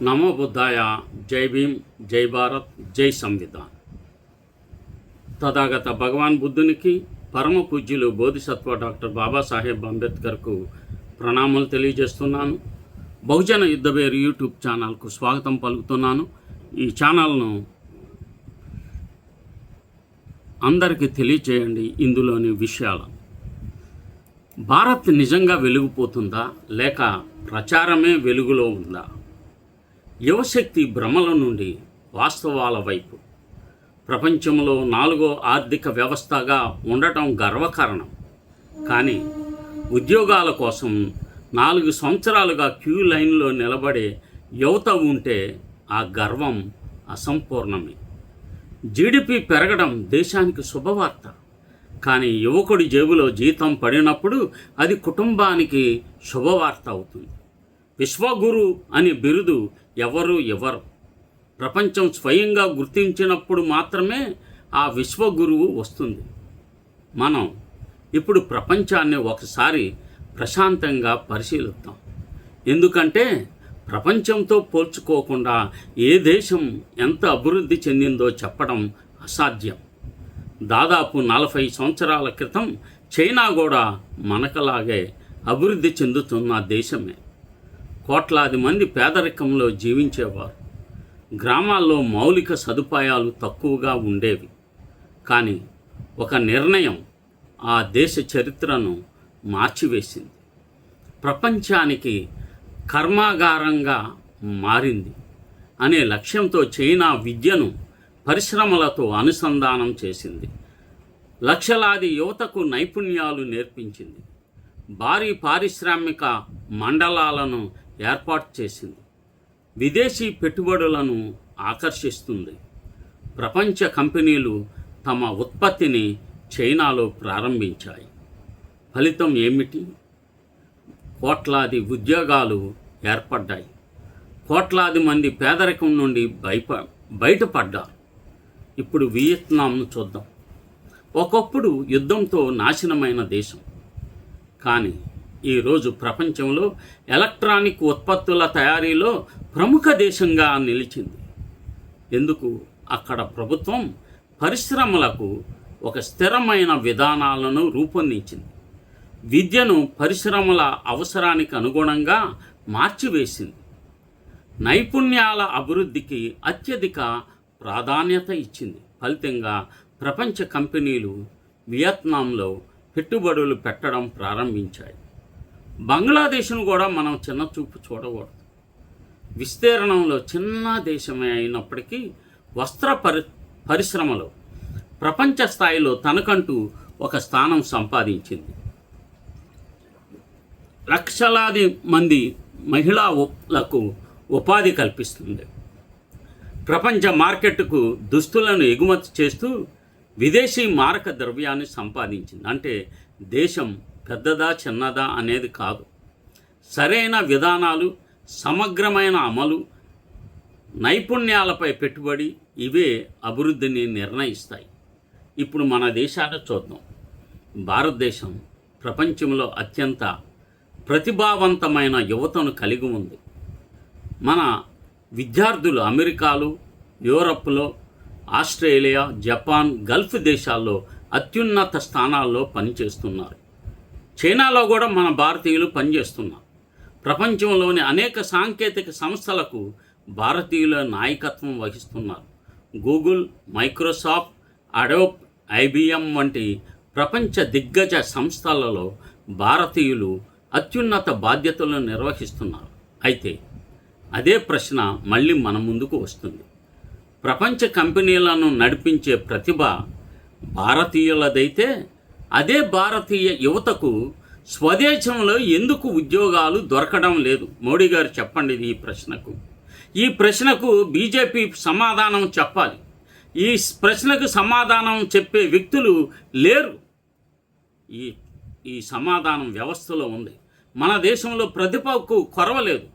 నమో బుద్ధాయ. జై భీమ్, జై భారత్, జై సంవిధాన్. తథాగత భగవాన్ బుద్ధునికి, పరమ పూజ్యులు బోధిసత్వ డాక్టర్ బాబాసాహెబ్ అంబేద్కర్కు ప్రణామాలు తెలియజేస్తున్నాను. బహుజన యుద్ధవేరు యూట్యూబ్ ఛానల్కు స్వాగతం పలుకుతున్నాను. ఈ ఛానల్ను అందరికీ తెలియచేయండి ఇందులోని విషయాలు. భారత్ నిజంగా వెలిగిపోతుందా, లేక ప్రచారమే వెలుగులో ఉందా? యువశక్తి భ్రమల నుండి వాస్తవాల వైపు. ప్రపంచంలో 4వ ఆర్థిక వ్యవస్థగా ఉండటం గర్వకారణం. కానీ ఉద్యోగాల కోసం 4 సంవత్సరాలుగా క్యూ లైన్లో నిలబడే యువత ఉంటే ఆ గర్వం అసంపూర్ణమే. జీడిపి పెరగడం దేశానికి శుభవార్త. కానీ యువకుడి జేబులో జీతం పడినప్పుడు అది కుటుంబానికి శుభవార్త అవుతుంది. విశ్వగురు అనే బిరుదు ఎవరు ప్రపంచం స్వయంగా గుర్తించినప్పుడు మాత్రమే ఆ విశ్వగురువు వస్తుంది. మనం ఇప్పుడు ప్రపంచాన్ని ఒకసారి ప్రశాంతంగా పరిశీలిద్దాం. ఎందుకంటే ప్రపంచంతో పోల్చుకోకుండా ఏ దేశం ఎంత అభివృద్ధి చెందిందో చెప్పడం అసాధ్యం. దాదాపు 40 సంవత్సరాల క్రితం చైనా కూడా మనకలాగే అభివృద్ధి చెందుతున్న దేశమే. కోట్లాది మంది పేదరికంలో జీవించేవారు. గ్రామాల్లో మౌలిక సదుపాయాలు తక్కువగా ఉండేవి. కానీ ఒక నిర్ణయం ఆ దేశ చరిత్రను మార్చివేసింది. ప్రపంచానికి కర్మాగారంగా మారింది అనే లక్ష్యంతో చైనా విద్యను పరిశ్రమలతో అనుసంధానం చేసింది. లక్షలాది యువతకు నైపుణ్యాలు నేర్పించింది. భారీ పారిశ్రామిక మండలాలను ఏర్పాటు చేసింది. విదేశీ పెట్టుబడులను ఆకర్షిస్తుంది. ప్రపంచ కంపెనీలు తమ ఉత్పత్తిని చైనాలో ప్రారంభించాయి. ఫలితం ఏమిటి? కోట్లాది ఉద్యోగాలు ఏర్పడ్డాయి. కోట్లాది మంది పేదరికం నుండి బయటపడ్డారు. ఇప్పుడు వియత్నాంను చూద్దాం. ఒకప్పుడు యుద్ధంతో నాశనమైన దేశం. కానీ ఈరోజు ప్రపంచంలో ఎలక్ట్రానిక్ ఉత్పత్తుల తయారీలో ప్రముఖ దేశంగా నిలిచింది. ఎందుకు? అక్కడ ప్రభుత్వం పరిశ్రమలకు ఒక స్థిరమైన విధానాలను రూపొందించింది. విద్యను పరిశ్రమల అవసరానికి అనుగుణంగా మార్చివేసింది. నైపుణ్యాల అభివృద్ధికి అత్యధిక ప్రాధాన్యత ఇచ్చింది. ఫలితంగా ప్రపంచ కంపెనీలు వియత్నాంలో పెట్టుబడులు పెట్టడం ప్రారంభించాయి. బంగ్లాదేశ్ను కూడా మనం చిన్న చూపు చూడకూడదు. విస్తీర్ణంలో చిన్న దేశమే అయినప్పటికీ వస్త్ర పరిశ్రమలో ప్రపంచ స్థాయిలో తనకంటూ ఒక స్థానం సంపాదించింది. లక్షలాది మంది మహిళలకు ఉపాధి కల్పిస్తుంది. ప్రపంచ మార్కెట్కు దుస్తులను ఎగుమతి చేస్తూ విదేశీ మారక ద్రవ్యాన్ని సంపాదించింది. అంటే దేశం పెద్దదా చిన్నదా అనేది కాదు. సరైన విధానాలు, సమగ్రమైన అమలు, నైపుణ్యాలపై పెట్టుబడి ఇవే అభివృద్ధిని నిర్ణయిస్తాయి. ఇప్పుడు మన దేశాన్ని చూద్దాం. భారతదేశం ప్రపంచంలో అత్యంత ప్రతిభావంతమైన యువతను కలిగి ఉంది. మన విద్యార్థులు అమెరికాలో, యూరప్లో, ఆస్ట్రేలియా, జపాన్, గల్ఫ్ దేశాల్లో అత్యున్నత స్థానాల్లో పనిచేస్తున్నారు. చైనాలో కూడా మన భారతీయులు పనిచేస్తున్నారు. ప్రపంచంలోని అనేక సాంకేతిక సంస్థలకు భారతీయుల నాయకత్వం వహిస్తున్నారు. గూగుల్, మైక్రోసాఫ్ట్, అడోబ్, IBM వంటి ప్రపంచ దిగ్గజ సంస్థలలో భారతీయులు అత్యున్నత బాధ్యతలను నిర్వహిస్తున్నారు. అయితే అదే ప్రశ్న మళ్ళీ మన ముందుకు వస్తుంది. ప్రపంచ కంపెనీలను నడిపించే ప్రతిభ భారతీయులదైతే అదే భారతీయ యువతకు స్వదేశంలో ఎందుకు ఉద్యోగాలు దొరకడం లేదు? మోడీ గారు చెప్పండి ఈ ప్రశ్నకు బీజేపీ సమాధానం చెప్పాలి. ఈ ప్రశ్నకు సమాధానం చెప్పే వ్యక్తులు లేరు. ఈ సమాధానం వ్యవస్థలో ఉంది. మన దేశంలో ప్రతిభకు కొరవలేదు.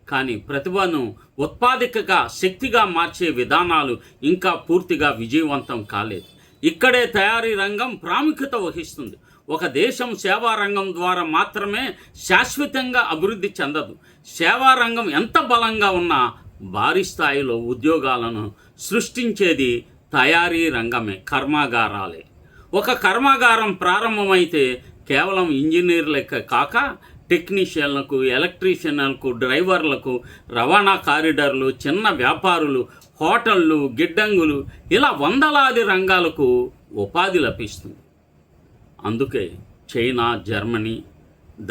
కానీ ప్రతిభను ఉత్పాదక శక్తిగా మార్చే విధానాలు ఇంకా పూర్తిగా విజయవంతం కాలేదు. ఇక్కడే తయారీ రంగం ప్రాముఖ్యత వహిస్తుంది. ఒక దేశం సేవా రంగం ద్వారా మాత్రమే శాశ్వతంగా అభివృద్ధి చెందదు. సేవా రంగం ఎంత బలంగా ఉన్నా భారీ స్థాయిలో ఉద్యోగాలను సృష్టించేది తయారీ రంగమే, కర్మాగారాలే. ఒక కర్మాగారం ప్రారంభమైతే కేవలం ఇంజనీర్లకే కాక టెక్నీషియన్లకు, ఎలక్ట్రీషియన్లకు, డ్రైవర్లకు, రవాణా కారిడార్లు, చిన్న వ్యాపారులు, హోటళ్ళు, గిడ్డంగులు, ఇలా వందలాది రంగాలకు ఉపాధి లభిస్తుంది. అందుకే చైనా, జర్మనీ,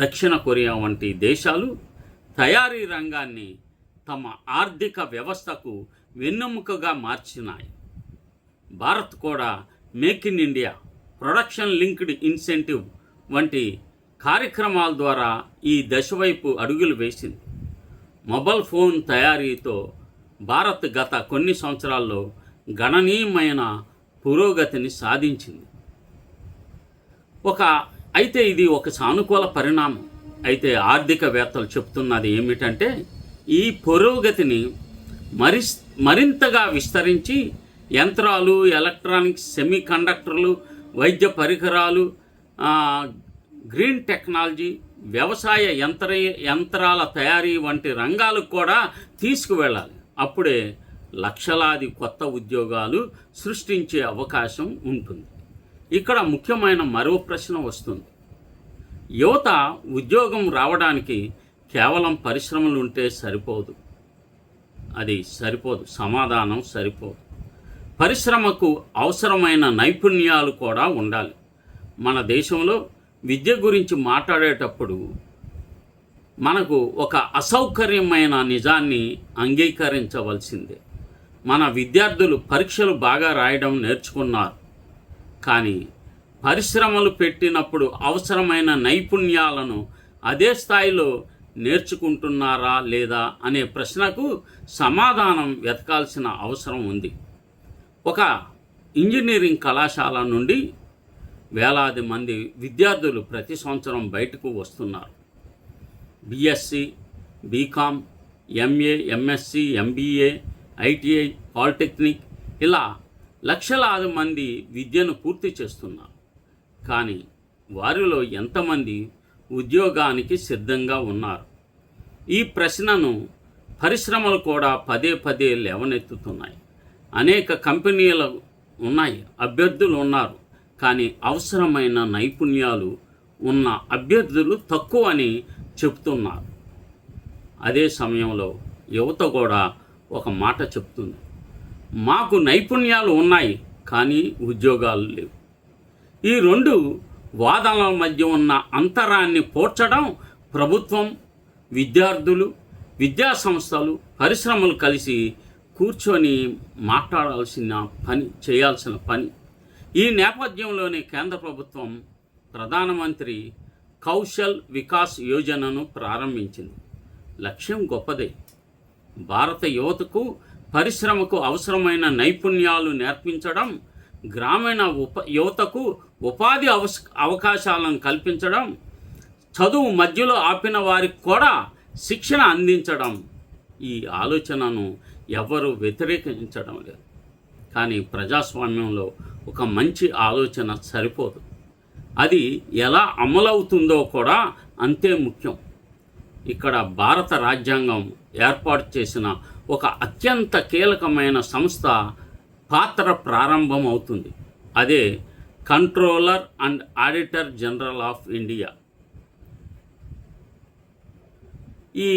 దక్షిణ కొరియా వంటి దేశాలు తయారీ రంగాన్ని తమ ఆర్థిక వ్యవస్థకు వెన్నెముకగా మార్చినాయి. భారత్ కూడా make in India, production linked incentive వంటి కార్యక్రమాల ద్వారా ఈ దశ వైపు అడుగులు వేసింది. మొబైల్ ఫోన్ తయారీతో భారత్ గత కొన్ని సంవత్సరాల్లో గణనీయమైన పురోగతిని సాధించింది. అయితే ఇది ఒక సానుకూల పరిణామం. అయితే ఆర్థికవేత్తలు చెప్తున్నది ఏమిటంటే, ఈ పురోగతిని మరింతగా విస్తరించి యంత్రాలు, ఎలక్ట్రానిక్స్, సెమీ కండక్టర్లు, వైద్య పరికరాలు, గ్రీన్ టెక్నాలజీ, వ్యవసాయ యంత్రాల తయారీ వంటి రంగాలకు కూడా తీసుకువెళ్ళాలి. అప్పుడే లక్షలాది కొత్త ఉద్యోగాలు సృష్టించే అవకాశం ఉంటుంది. ఇక్కడ ముఖ్యమైన మరో ప్రశ్న వస్తుంది. యువత ఉద్యోగం రావడానికి కేవలం పరిశ్రమలు ఉంటే సరిపోదు. సమాధానం సరిపోదు. పరిశ్రమకు అవసరమైన నైపుణ్యాలు కూడా ఉండాలి. మన దేశంలో విద్య గురించి మాట్లాడేటప్పుడు మనకు ఒక అసౌకర్యమైన నిజాన్ని అంగీకరించవలసిందే. మన విద్యార్థులు పరీక్షలు బాగా రాయడం నేర్చుకున్నారు, కానీ పరిశ్రమలు పెట్టినప్పుడు అవసరమైన నైపుణ్యాలను అదే స్థాయిలో నేర్చుకుంటున్నారా లేదా అనే ప్రశ్నకు సమాధానం వెతకాల్సిన అవసరం ఉంది. ఒక ఇంజనీరింగ్ కళాశాల నుండి వేలాది మంది విద్యార్థులు ప్రతి సంవత్సరం బయటకు వస్తున్నారు. BSc, BCom, MA, MSc, MBA, ITI, polytechnic, ఇలా లక్షలాది మంది విద్యను పూర్తి చేస్తున్నారు. కానీ వారిలో ఎంతమంది ఉద్యోగానికి సిద్ధంగా ఉన్నారు? ఈ ప్రశ్నను పరిశ్రమలు కూడా పదే పదే లేవనెత్తుతున్నాయి. అనేక కంపెనీలు ఉన్నాయి, అభ్యర్థులు ఉన్నారు, కానీ అవసరమైన నైపుణ్యాలు ఉన్న అభ్యర్థులు తక్కువని చెప్తున్నారు. అదే సమయంలో యువత కూడా ఒక మాట చెప్తుంది: మాకు నైపుణ్యాలు ఉన్నాయి, కానీ ఉద్యోగాలు లేవు. ఈ రెండు వాదనల మధ్య ఉన్న అంతరాన్ని పోడ్చడం ప్రభుత్వం, విద్యార్థులు, విద్యా సంస్థలు, పరిశ్రమలు కలిసి కూర్చొని చేయాల్సిన పని. ఈ నేపథ్యంలోనే కేంద్ర ప్రభుత్వం ప్రధానమంత్రి కౌశల్ వికాస్ యోజనను ప్రారంభించింది. లక్ష్యం గొప్పదే. భారత యువతకు, పరిశ్రమకు అవసరమైన నైపుణ్యాలు నేర్పించడం, గ్రామీణ యువతకు ఉపాధి అవకాశాలను కల్పించడం, చదువు మధ్యలో ఆపిన వారికి కూడా శిక్షణ అందించడం. ఈ ఆలోచనను ఎవరు వ్యతిరేకించడం లేదు. కానీ ప్రజాస్వామ్యంలో ఒక మంచి ఆలోచన సరిపోదు. అది ఎలా అమలవుతుందో కూడా అంతే ముఖ్యం. ఇక్కడ భారత రాజ్యాంగం ఏర్పాటు చేసిన ఒక అత్యంత కీలకమైన సంస్థ పాత్ర ప్రారంభం అవుతుంది. అదే controller and auditor general of India. ఈ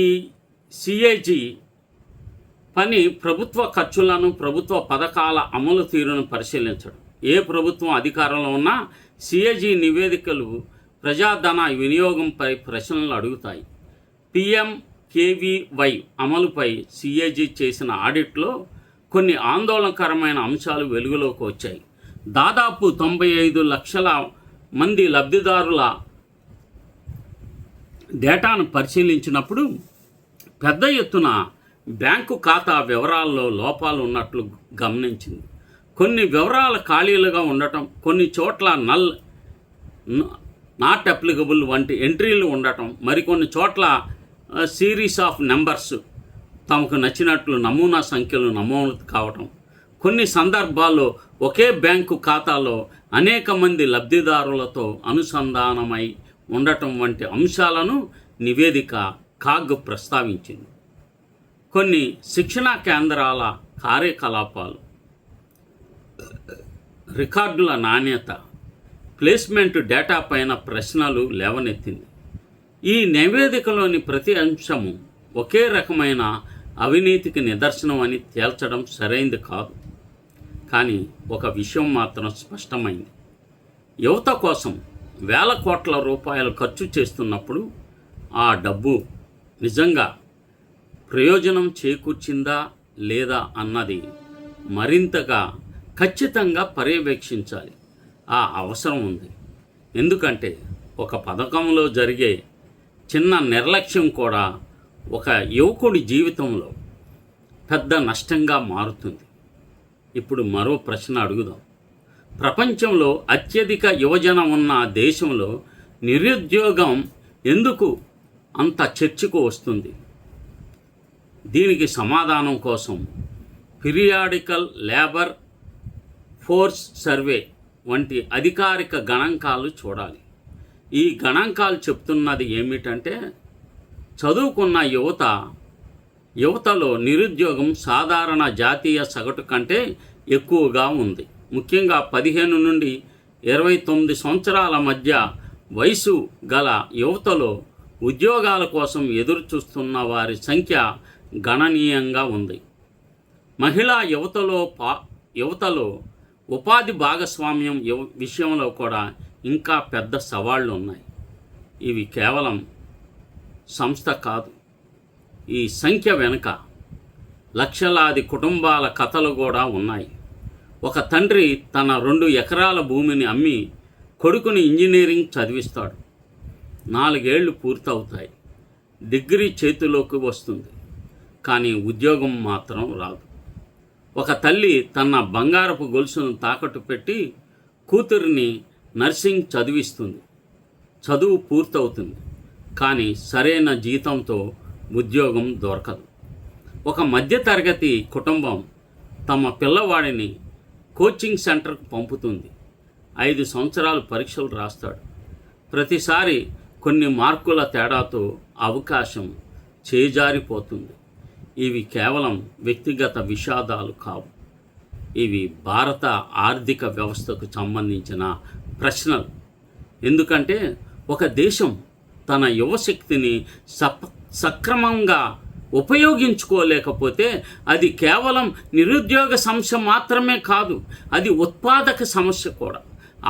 సిఏజీ పని ప్రభుత్వ ఖర్చులను, ప్రభుత్వ పథకాల అమలు తీరును పరిశీలించడం. ఏ ప్రభుత్వం అధికారంలో ఉన్నా సిఏజీ నివేదికలు ప్రజాధన వినియోగంపై ప్రశ్నలు అడుగుతాయి. PMKVY అమలుపై సిఏజీ చేసిన ఆడిట్లో కొన్ని ఆందోళనకరమైన అంశాలు వెలుగులోకి వచ్చాయి. దాదాపు 95 లక్షల మంది లబ్ధిదారుల డేటాను పరిశీలించినప్పుడు పెద్ద ఎత్తున బ్యాంకు ఖాతా వివరాల్లో లోపాలు ఉన్నట్లు గమనించింది. కొన్ని వివరాలు ఖాళీలుగా ఉండటం, కొన్ని చోట్ల నాట్ అప్లికబుల్ వంటి ఎంట్రీలు ఉండటం, మరికొన్ని చోట్ల సిరీస్ ఆఫ్ నెంబర్స్, తమకు నచ్చినట్లు నమూనా సంఖ్యలు నమోదు కావటం, కొన్ని సందర్భాల్లో ఒకే బ్యాంకు ఖాతాలో అనేక మంది లబ్ధిదారులతో అనుసంధానమై ఉండటం వంటి అంశాలను నివేదిక కాగ్ ప్రస్తావించింది. కొన్ని శిక్షణా కేంద్రాల కార్యకలాపాలు, రికార్డుల నాణ్యత, ప్లేస్మెంట్ డేటా పైన ప్రశ్నలు లేవనెత్తింది. ఈ నివేదికలోని ప్రతి అంశము ఒకే రకమైన అవినీతికి నిదర్శనం అని తేల్చడం సరైంది కాదు. కానీ ఒక విషయం మాత్రం స్పష్టమైంది. యువత కోసం వేల కోట్ల రూపాయలు ఖర్చు చేస్తున్నప్పుడు ఆ డబ్బు నిజంగా ప్రయోజనం చేకూర్చిందా లేదా అన్నది మరింతగా ఖచ్చితంగా పర్యవేక్షించాలి. ఆ అవసరం ఉంది. ఎందుకంటే ఒక పథకంలో జరిగే చిన్న నిర్లక్ష్యం కూడా ఒక యువకుడి జీవితంలో పెద్ద నష్టంగా మారుతుంది. ఇప్పుడు మరో ప్రశ్న అడుగుదాం. ప్రపంచంలో అత్యధిక యువజనం ఉన్న దేశంలో నిరుద్యోగం ఎందుకు అంత చర్చకు వస్తుంది? దీనికి సమాధానం కోసం పీరియాడికల్ లేబర్ ఫోర్స్ సర్వే వంటి అధికారిక గణాంకాలు చూడాలి. ఈ గణాంకాలు చెప్తున్నది ఏమిటంటే, చదువుకున్న యువతలో నిరుద్యోగం సాధారణ జాతీయ సగటు కంటే ఎక్కువగా ఉంది. ముఖ్యంగా 15 నుండి 29 సంవత్సరాల మధ్య వయసు గల యువతలో ఉద్యోగాల కోసం ఎదురు చూస్తున్న వారి సంఖ్య గణనీయంగా ఉంది. మహిళా యువతలో ఉపాధి భాగస్వామ్యం విషయంలో కూడా ఇంకా పెద్ద సవాళ్లు ఉన్నాయి. ఇవి కేవలం సంస్థ కాదు. ఈ సంఖ్య వెనుక లక్షలాది కుటుంబాల కథలు కూడా ఉన్నాయి. ఒక తండ్రి తన 2 ఎకరాల భూమిని అమ్మి కొడుకుని ఇంజనీరింగ్ చదివిస్తాడు. 4 ఏళ్ళు పూర్తవుతాయి. డిగ్రీ చేతిలోకి వస్తుంది. కానీ ఉద్యోగం మాత్రం రాదు. ఒక తల్లి తన బంగారపు గొలుసును తాకట్టు పెట్టి కూతురిని నర్సింగ్ చదివిస్తుంది. చదువు పూర్తవుతుంది. కానీ సరైన జీతంతో ఉద్యోగం దొరకదు. ఒక మధ్యతరగతి కుటుంబం తమ పిల్లవాడిని కోచింగ్ సెంటర్కు పంపుతుంది. 5 సంవత్సరాలు పరీక్షలు రాస్తాడు. ప్రతిసారి కొన్ని మార్కుల తేడాతో అవకాశం చేజారిపోతుంది. ఇవి కేవలం వ్యక్తిగత విషాదాలు కావు. ఇవి భారత ఆర్థిక వ్యవస్థకు సంబంధించిన ప్రశ్నలు. ఎందుకంటే ఒక దేశం తన యువశక్తిని సక్రమంగా ఉపయోగించుకోలేకపోతే అది కేవలం నిరుద్యోగ సమస్య మాత్రమే కాదు, అది ఉత్పాదక సమస్య కూడా,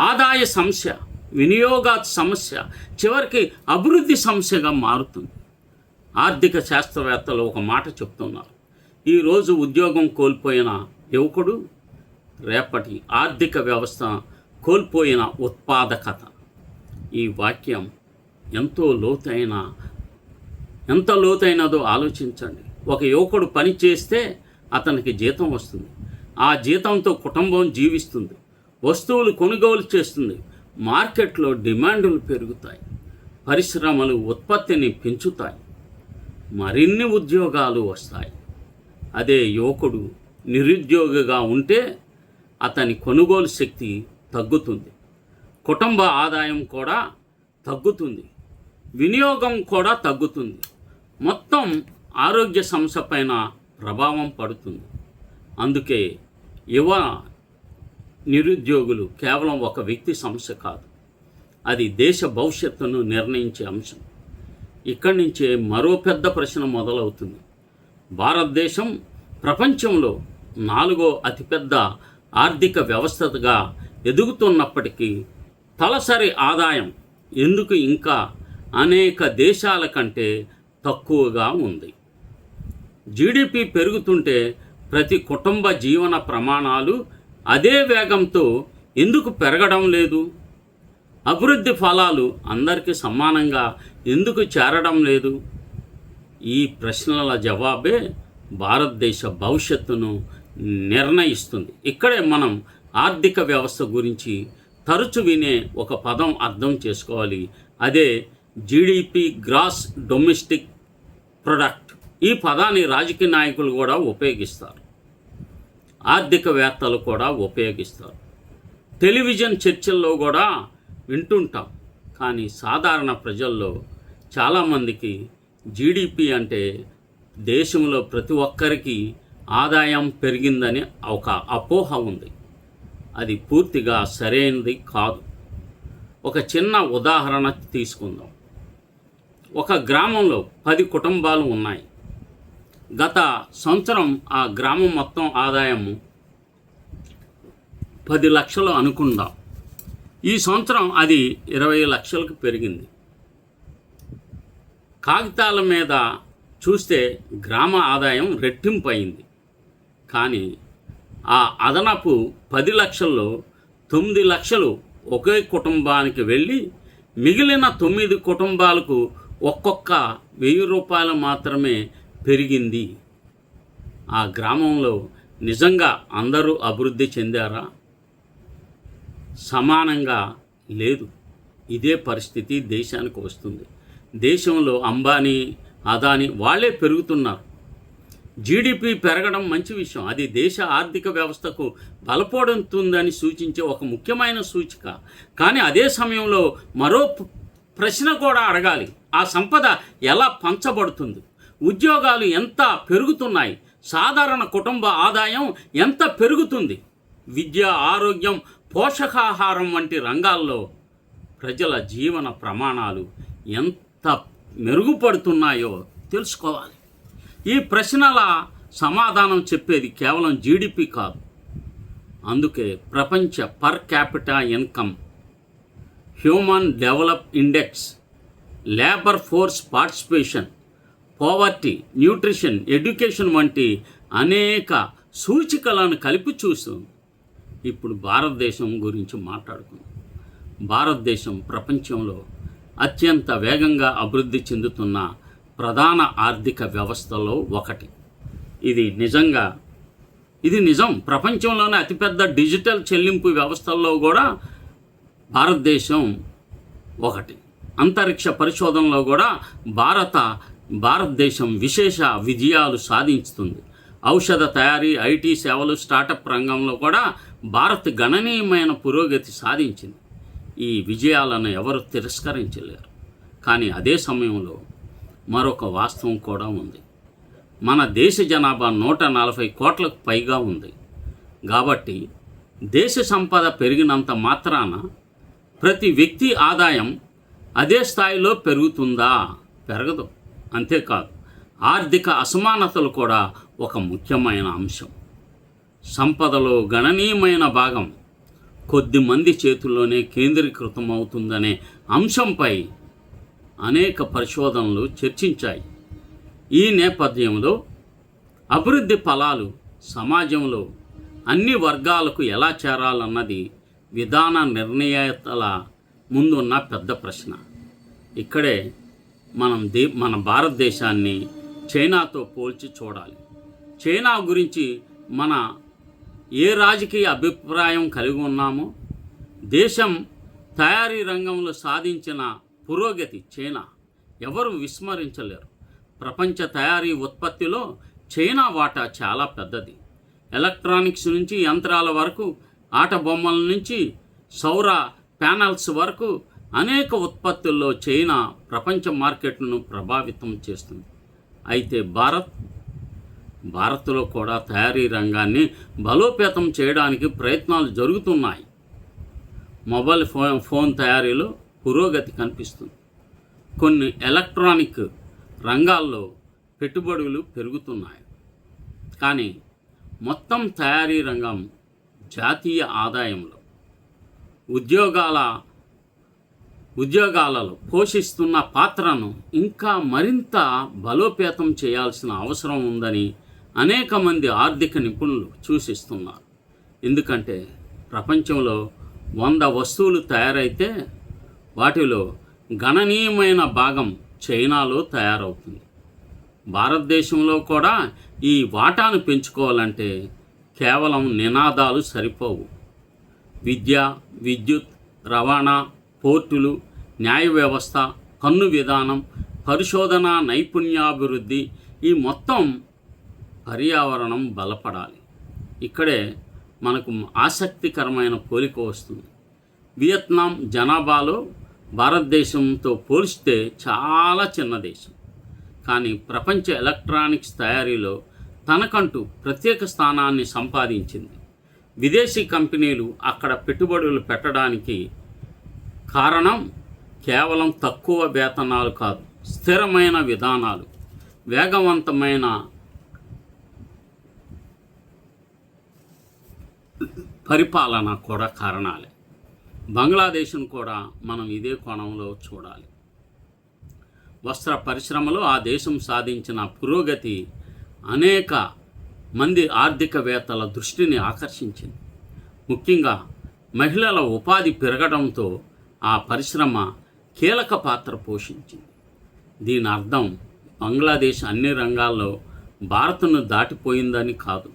ఆదాయ సమస్య, వినియోగ సమస్య, చివరికి అభివృద్ధి సమస్యగా మారుతుంది. ఆర్థిక శాస్త్రవేత్తలు ఒక మాట చెప్తున్నారు. ఈరోజు ఉద్యోగం కోల్పోయిన యువకుడు రేపటి ఆర్థిక వ్యవస్థ కోల్పోయిన ఉత్పాదకత. ఈ వాక్యం ఎంత లోతైనదో ఆలోచించండి. ఒక యువకుడు పని చేస్తే అతనికి జీతం వస్తుంది. ఆ జీతంతో కుటుంబం జీవిస్తుంది. వస్తువులు కొనుగోలు చేస్తుంది. మార్కెట్లో డిమాండ్లు పెరుగుతాయి. పరిశ్రమలు ఉత్పత్తిని పెంచుతాయి. మరిన్ని ఉద్యోగాలు వస్తాయి. అదే యువకుడు నిరుద్యోగిగా ఉంటే అతని కొనుగోలు శక్తి తగ్గుతుంది. కుటుంబ ఆదాయం కూడా తగ్గుతుంది. వినియోగం కూడా తగ్గుతుంది. మొత్తం ఆరోగ్య సమస్య పైన ప్రభావం పడుతుంది. అందుకే యువ నిరుద్యోగులు కేవలం ఒక వ్యక్తి సమస్య కాదు, అది దేశ భవిష్యత్తును నిర్ణయించే అంశం. ఇక్కడి నుంచే మరో పెద్ద ప్రశ్న మొదలవుతుంది. భారతదేశం ప్రపంచంలో 4వ అతిపెద్ద ఆర్థిక వ్యవస్థగా ఎదుగుతున్నప్పటికీ తలసరి ఆదాయం ఎందుకు ఇంకా అనేక దేశాల కంటే తక్కువగా ఉంది? జీడిపి పెరుగుతుంటే ప్రతి కుటుంబ జీవన ప్రమాణాలు అదే వేగంతో ఎందుకు పెరగడం లేదు? అభివృద్ధి ఫలాలు అందరికీ సమానంగా ఎందుకు చేరడం లేదు? ఈ ప్రశ్నల జవాబే భారతదేశ భవిష్యత్తును నిర్ణయిస్తుంది. ఇక్కడే మనం ఆర్థిక వ్యవస్థ గురించి తరచు వినే ఒక పదం అర్థం చేసుకోవాలి. అదే జీడిపి, గ్రాస్ డొమెస్టిక్ ప్రొడక్ట్. ఈ పదాన్ని రాజకీయ నాయకులు కూడా ఉపయోగిస్తారు, ఆర్థికవేత్తలు కూడా ఉపయోగిస్తారు, టెలివిజన్ చర్చల్లో కూడా వింటుంటాం. కానీ సాధారణ ప్రజల్లో చాలామందికి జీడిపి అంటే దేశంలో ప్రతి ఒక్కరికి ఆదాయం పెరిగిందని ఒక అపోహ ఉంది. అది పూర్తిగా సరైనది కాదు. ఒక చిన్న ఉదాహరణ తీసుకుందాం. ఒక గ్రామంలో 10 కుటుంబాలు ఉన్నాయి. గత సంవత్సరం ఆ గ్రామం మొత్తం ఆదాయము 10 లక్షలు అనుకుందాం. ఈ సంవత్సరం అది 20 లక్షలకు పెరిగింది. కాగితాల మీద చూస్తే గ్రామ ఆదాయం రెట్టింపు అయింది. కానీ ఆ అదనపు 10 లక్షల్లో 9 లక్షలు ఒకే కుటుంబానికి వెళ్ళి మిగిలిన 9 కుటుంబాలకు ఒక్కొక్క 1000 రూపాయలు మాత్రమే పెరిగింది. ఆ గ్రామంలో నిజంగా అందరూ అభివృద్ధి చెందారా? సమానంగా లేదు. ఇదే పరిస్థితి దేశానికి వస్తుంది. దేశంలో అంబానీ, అదానీ వాళ్ళే పెరుగుతున్నారు. జీడిపి పెరగడం మంచి విషయం. అది దేశ ఆర్థిక వ్యవస్థకు బలపడుతుందని సూచించే ఒక ముఖ్యమైన సూచిక. కానీ అదే సమయంలో మరో ప్రశ్న కూడా అడగాలి. ఆ సంపద ఎలా పంచబడుతుంది? ఉద్యోగాలు ఎంత పెరుగుతున్నాయి? సాధారణ కుటుంబ ఆదాయం ఎంత పెరుగుతుంది? విద్య, ఆరోగ్యం, పోషకాహారం వంటి రంగాల్లో ప్రజల జీవన ప్రమాణాలు ఎంత మెరుగుపడుతున్నాయో తెలుసుకోవాలి. ఈ ప్రశ్నల సమాధానం చెప్పేది కేవలం జీడిపి కాదు. అందుకే ప్రపంచ per capita income, human develop index, labour force participation, poverty, nutrition, education వంటి అనేక సూచికలను కలిపి చూస్తూ ఇప్పుడు భారతదేశం గురించి మాట్లాడుకుందాం. భారతదేశం ప్రపంచంలో అత్యంత వేగంగా అభివృద్ధి చెందుతున్న ప్రధాన ఆర్థిక వ్యవస్థలో ఒకటి. ఇది నిజం. ప్రపంచంలోనే అతిపెద్ద డిజిటల్ చెల్లింపు వ్యవస్థల్లో కూడా భారతదేశం ఒకటి. అంతరిక్ష పరిశోధనలో కూడా భారతదేశం విశేష విజయాలు సాధిస్తుంది. ఔషధ తయారీ, ఐటీ సేవలు, స్టార్టప్ రంగంలో కూడా భారత్ గణనీయమైన పురోగతి సాధించింది. ఈ విజయాలను ఎవరు తిరస్కరించలేరు. కానీ అదే సమయంలో మరొక వాస్తవం కూడా ఉంది. మన దేశ జనాభా 140 కోట్లకు పైగా ఉంది. కాబట్టి దేశ సంపద పెరిగినంత మాత్రాన ప్రతి వ్యక్తి ఆదాయం అదే స్థాయిలో పెరుగుతుందా? పెరగదు. అంతేకాదు, ఆర్థిక అసమానతలు కూడా ఒక ముఖ్యమైన అంశం. సంపదలో గణనీయమైన భాగం కొద్ది మంది చేతుల్లోనే కేంద్రీకృతం అవుతుందనే అంశంపై అనేక పరిశోధనలు చర్చించాయి. ఈ నేపథ్యంలో అభివృద్ధి ఫలాలు సమాజంలో అన్ని వర్గాలకు ఎలా చేరాలన్నది విధాన నిర్ణేతల ముందున్న పెద్ద ప్రశ్న. ఇక్కడే మన భారతదేశాన్ని చైనాతో పోల్చి చూడాలి. చైనా గురించి మన ఏ రాజకీయ అభిప్రాయం కలిగి ఉన్నామో, దేశం తయారీ రంగంలో సాధించిన పురోగతి చైనా ఎవరు విస్మరించలేరు. ప్రపంచ తయారీ ఉత్పత్తిలో చైనా వాటా చాలా పెద్దది. ఎలక్ట్రానిక్స్ నుంచి యంత్రాల వరకు, ఆట బొమ్మల నుంచి సౌర ప్యానల్స్ వరకు అనేక ఉత్పత్తుల్లో చైనా ప్రపంచ మార్కెట్ను ప్రభావితం చేస్తుంది. అయితే భారత్లో కూడా తయారీ రంగాన్ని బలోపేతం చేయడానికి ప్రయత్నాలు జరుగుతున్నాయి. మొబైల్ ఫోన్ తయారీలో పురోగతి కనిపిస్తుంది. కొన్ని ఎలక్ట్రానిక్ రంగాల్లో పెట్టుబడులు పెరుగుతున్నాయి. కానీ మొత్తం తయారీ రంగం జాతీయ ఆదాయంలో ఉద్యోగాలలో పోషిస్తున్న పాత్రను ఇంకా మరింత బలోపేతం చేయాల్సిన అవసరం ఉందని అనేక మంది ఆర్థిక నిపుణులు సూచిస్తున్నారు. ఎందుకంటే ప్రపంచంలో 100 వస్తువులు తయారైతే వాటిలో గణనీయమైన భాగం చైనాలో తయారవుతుంది. భారతదేశంలో కూడా ఈ వాటాను పెంచుకోవాలంటే కేవలం నినాదాలు సరిపోవు. విద్య, విద్యుత్, రవాణా, పోర్టులు, న్యాయ వ్యవస్థ, పన్ను విధానం, పరిశోధన, నైపుణ్యాభివృద్ధి, ఈ మొత్తం పర్యావరణం బలపడాలి. ఇక్కడే మనకు ఆసక్తికరమైన పోలిక వస్తుంది. వియత్నాం జనాభాలో భారతదేశంతో పోలిస్తే చాలా చిన్న దేశం. కానీ ప్రపంచ ఎలక్ట్రానిక్స్ తయారీలో తనకంటూ ప్రత్యేక స్థానాన్ని సంపాదించింది. విదేశీ కంపెనీలు అక్కడ పెట్టుబడులు పెట్టడానికి కారణం కేవలం తక్కువ వేతనాలు కాదు, స్థిరమైన విధానాలు, వేగవంతమైన పరిపాలన కూడా కారణాలే. బంగ్లాదేశ్ను కూడా మనం ఇదే కోణంలో చూడాలి. వస్త్ర పరిశ్రమలో ఆ దేశం సాధించిన పురోగతి అనేక మంది ఆర్థికవేత్తల దృష్టిని ఆకర్షించింది. ముఖ్యంగా మహిళల ఉపాధి పెరగడంతో ఆ పరిశ్రమ కీలక పాత్ర పోషించింది. దీని అర్థం బంగ్లాదేశ్ అన్ని రంగాల్లో భారత్ను దాటిపోయిందని కాదు,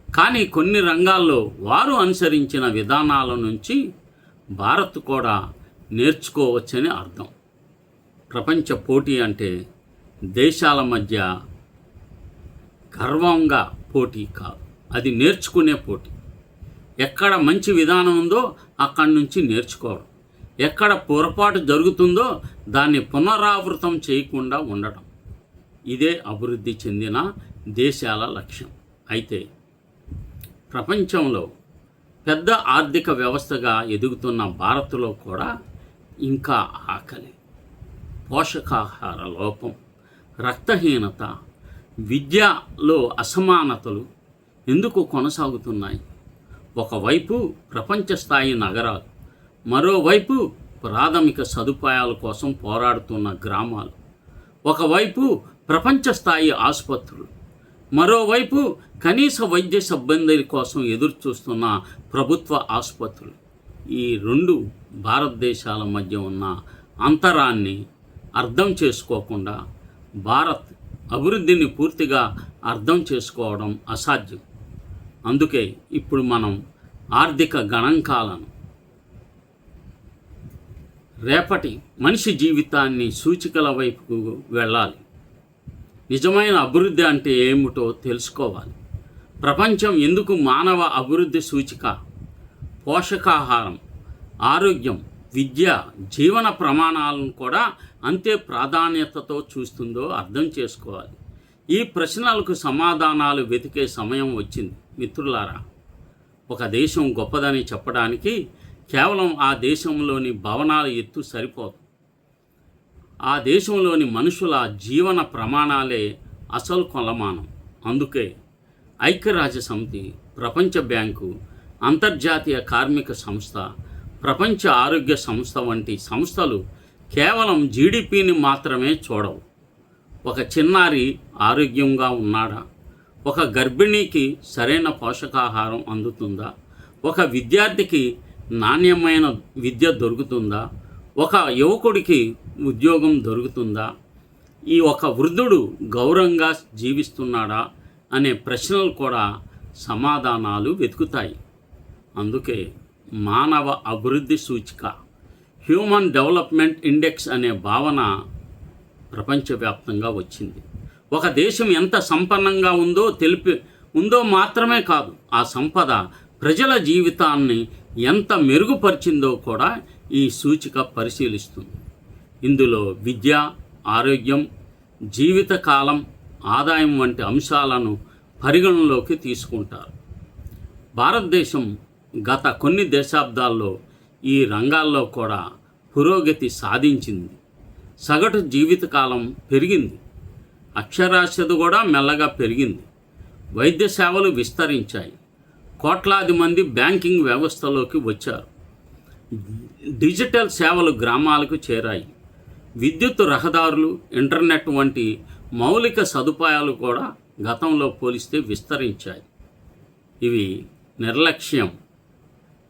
కానీ కొన్ని రంగాల్లో వారు అనుసరించిన విధానాల నుంచి భారత్ కూడా నేర్చుకోవచ్చని అర్థం. ప్రపంచ పోటీ అంటే దేశాల మధ్య గర్వంగా పోటీ కాదు, అది నేర్చుకునే పోటీ. ఎక్కడ మంచి విధానం ఉందో అక్కడి నుంచి నేర్చుకోవడం, ఎక్కడ పొరపాటు జరుగుతుందో దాన్ని పునరావృతం చేయకుండా ఉండడం, ఇదే అభివృద్ధి చెందిన దేశాల లక్ష్యం. అయితే ప్రపంచంలో పెద్ద ఆర్థిక వ్యవస్థగా ఎదుగుతున్న భారత్లో కూడా ఇంకా ఆకలి, పోషకాహార లోపం, రక్తహీనత, విద్యలో అసమానతలు ఎందుకు కొనసాగుతున్నాయి? ఒకవైపు ప్రపంచ స్థాయి నగరాలు, మరోవైపు ప్రాథమిక సదుపాయాల కోసం పోరాడుతున్న గ్రామాలు, ఒకవైపు ప్రపంచ స్థాయి ఆసుపత్రులు, మరోవైపు కనీస వైద్య సిబ్బంది కోసం ఎదురుచూస్తున్న ప్రభుత్వ ఆసుపత్రులు. ఈ రెండు భారతదేశాల మధ్య ఉన్న అంతరాన్ని అర్థం చేసుకోకుండా భారత్ అభివృద్ధిని పూర్తిగా అర్థం చేసుకోవడం అసాధ్యం. అందుకే ఇప్పుడు మనం ఆర్థిక గణాంకాలను, రేపటి మనిషి జీవితాన్ని సూచికల వైపుకు వెళ్ళాలి. నిజమైన అభివృద్ధి అంటే ఏమిటో తెలుసుకోవాలి. ప్రపంచం ఎందుకు మానవ అభివృద్ధి సూచిక, పోషకాహారం, ఆరోగ్యం, విద్య, జీవన ప్రమాణాలను కూడా అంతే ప్రాధాన్యతతో చూస్తుందో అర్థం చేసుకోవాలి. ఈ ప్రశ్నలకు సమాధానాలు వెతికే సమయం వచ్చింది. మిత్రులారా, ఒక దేశం గొప్పదని చెప్పడానికి కేవలం ఆ దేశంలోని భవనాల ఎత్తు సరిపోదు. ఆ దేశంలోని మనుషుల జీవన ప్రమాణాలే అసలు కొలమానం. అందుకే ఐక్యరాజ్య సమితి, ప్రపంచ బ్యాంకు, అంతర్జాతీయ కార్మిక సంస్థ, ప్రపంచ ఆరోగ్య సంస్థ వంటి సంస్థలు కేవలం జీడిపిని మాత్రమే చూడవు. ఒక చిన్నారి ఆరోగ్యంగా ఉన్నాడా? ఒక గర్భిణీకి సరైన పోషకాహారం అందుతుందా? ఒక విద్యార్థికి నాణ్యమైన విద్య దొరుకుతుందా? ఒక యువకుడికి ఉద్యోగం దొరుకుతుందా? ఒక వృద్ధుడు గౌరవంగా జీవిస్తున్నాడా అనే ప్రశ్నలు కూడా సమాధానాలు వెతుకుతాయి. అందుకే మానవ అభివృద్ధి సూచిక, హ్యూమన్ డెవలప్మెంట్ ఇండెక్స్ అనే భావన ప్రపంచవ్యాప్తంగా వచ్చింది. ఒక దేశం ఎంత సంపన్నంగా ఉందో మాత్రమే కాదు, ఆ సంపద ప్రజల జీవితాన్ని ఎంత మెరుగుపరిచిందో కూడా ఈ సూచిక పరిశీలిస్తుంది. ఇందులో విద్య, ఆరోగ్యం, జీవితకాలం, ఆదాయం వంటి అంశాలను పరిగణనలోకి తీసుకుంటారు. భారతదేశం గత కొన్ని దశాబ్దాల్లో ఈ రంగాల్లో కూడా పురోగతి సాధించింది. సగటు జీవితకాలం పెరిగింది, అక్షరాస్యత కూడా మెల్లగా పెరిగింది, వైద్య సేవలు విస్తరించాయి, కోట్లాది మంది బ్యాంకింగ్ వ్యవస్థలోకి వచ్చారు, డిజిటల్ సేవలు గ్రామాలకు చేరాయి, విద్యుత్, రహదారులు, ఇంటర్నెట్ వంటి మౌలిక సదుపాయాలు కూడా గతంలో పోలిస్తే విస్తరించాయి. ఇవి నిర్లక్ష్యం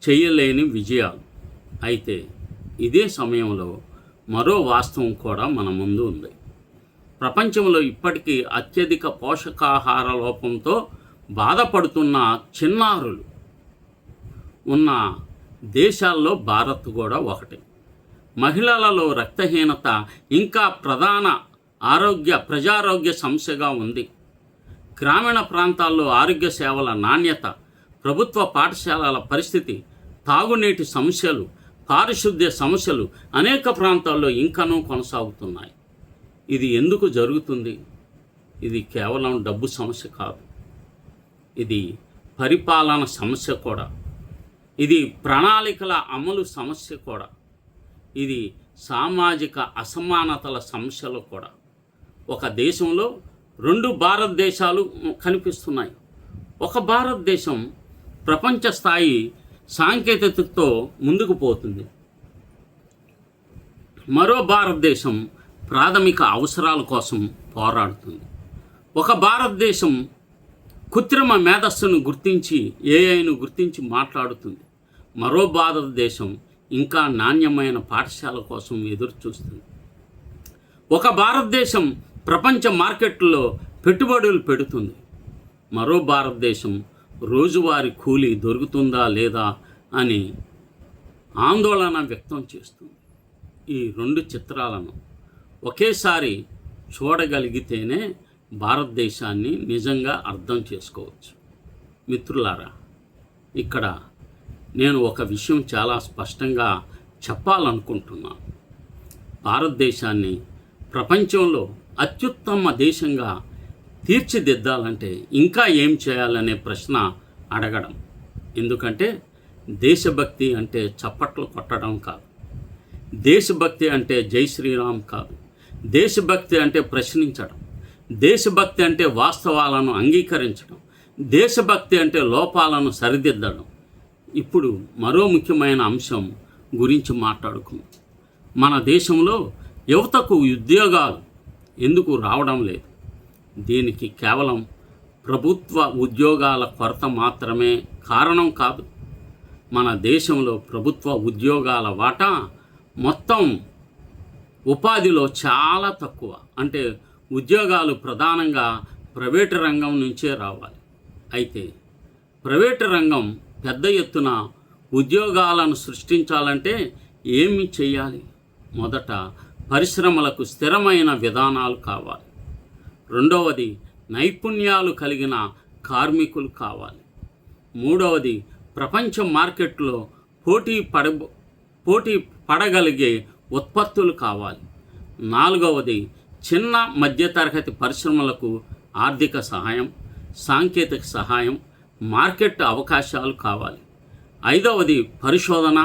చేయలేని విజయాలు. అయితే ఇదే సమయంలో మరో వాస్తవం కూడా మన ముందు ఉంది. ప్రపంచంలో ఇప్పటికీ అత్యధిక పోషకాహార లోపంతో బాధపడుతున్న చిన్నారులు ఉన్న దేశాల్లో భారత్ కూడా ఒకటి. మహిళలలో రక్తహీనత ఇంకా ప్రధాన ప్రజారోగ్య సమస్యగా ఉంది. గ్రామీణ ప్రాంతాల్లో ఆరోగ్య సేవల నాణ్యత, ప్రభుత్వ పాఠశాలల పరిస్థితి, తాగునీటి సమస్యలు, పారిశుద్ధ్య సమస్యలు అనేక ప్రాంతాల్లో ఇంకనూ కొనసాగుతున్నాయి. ఇది ఎందుకు జరుగుతుంది? ఇది కేవలం డబ్బు సమస్య కాదు, ఇది పరిపాలన సమస్య కూడా, ఇది ప్రణాళికల అమలు సమస్య కూడా, ఇది సామాజిక అసమానతల సమస్యలు కూడా. ఒక దేశంలో రెండు భారతదేశాలు కనిపిస్తున్నాయి. ఒక భారతదేశం ప్రపంచ స్థాయి సాంకేతికతతో ముందుకు పోతుంది. మరో భారతదేశం ప్రాథమిక అవసరాల కోసం పోరాడుతుంది. ఒక భారతదేశం కృత్రిమ మేధస్సును గుర్తించి ఏఐను గుర్తించి మాట్లాడుతుంది. మరో భారతదేశం ఇంకా నాణ్యమైన పాఠశాల కోసం ఎదురు చూస్తుంది. ఒక భారతదేశం ప్రపంచ మార్కెట్లో పెట్టుబడులు పెడుతుంది. మరో భారతదేశం రోజువారీ కూలీ దొరుకుతుందా లేదా అని ఆందోళన వ్యక్తం చేస్తుంది. ఈ రెండు చిత్రాలను ఒకేసారి చూడగలిగితేనే భారతదేశాన్ని నిజంగా అర్థం చేసుకోవచ్చు. మిత్రులారా, ఇక్కడ నేను ఒక విషయం చాలా స్పష్టంగా చెప్పాలనుకుంటున్నాను. భారతదేశాన్ని ప్రపంచంలో అత్యుత్తమ దేశంగా తీర్చిదిద్దాలంటే ఇంకా ఏం చేయాలనే ప్రశ్న అడగడం. ఎందుకంటే దేశభక్తి అంటే చప్పట్లు కొట్టడం కాదు, దేశభక్తి అంటే జై శ్రీరామ్ కాదు, దేశభక్తి అంటే ప్రశ్నించడం, దేశభక్తి అంటే వాస్తవాలను అంగీకరించడం, దేశభక్తి అంటే లోపాలను సరిదిద్దడం. ఇప్పుడు మరో ముఖ్యమైన అంశం గురించి మాట్లాడుకుందాం. మన దేశంలో యువతకు ఉద్యోగాలు ఎందుకు రావడం లేదు? దీనికి కేవలం ప్రభుత్వ ఉద్యోగాల కొరత మాత్రమే కారణం కాదు. మన దేశంలో ప్రభుత్వ ఉద్యోగాల వాటా మొత్తం ఉపాధిలో చాలా తక్కువ. అంటే ఉద్యోగాలు ప్రధానంగా ప్రైవేటు రంగం నుంచే రావాలి. అయితే ప్రైవేటు రంగం పెద్ద ఎత్తున ఉద్యోగాలను సృష్టించాలంటే ఏమి చేయాలి? మొదట పరిశ్రమలకు స్థిరమైన విధానాలు కావాలి. రెండవది నైపుణ్యాలు కలిగిన కార్మికులు కావాలి. మూడవది ప్రపంచ మార్కెట్లో పోటీ పడగలిగే ఉత్పత్తులు కావాలి. నాలుగవది చిన్న మధ్యతరగతి పరిశ్రమలకు ఆర్థిక సహాయం, సాంకేతిక సహాయం, మార్కెట్ అవకాశాలు కావాలి. ఐదవది పరిశోధన,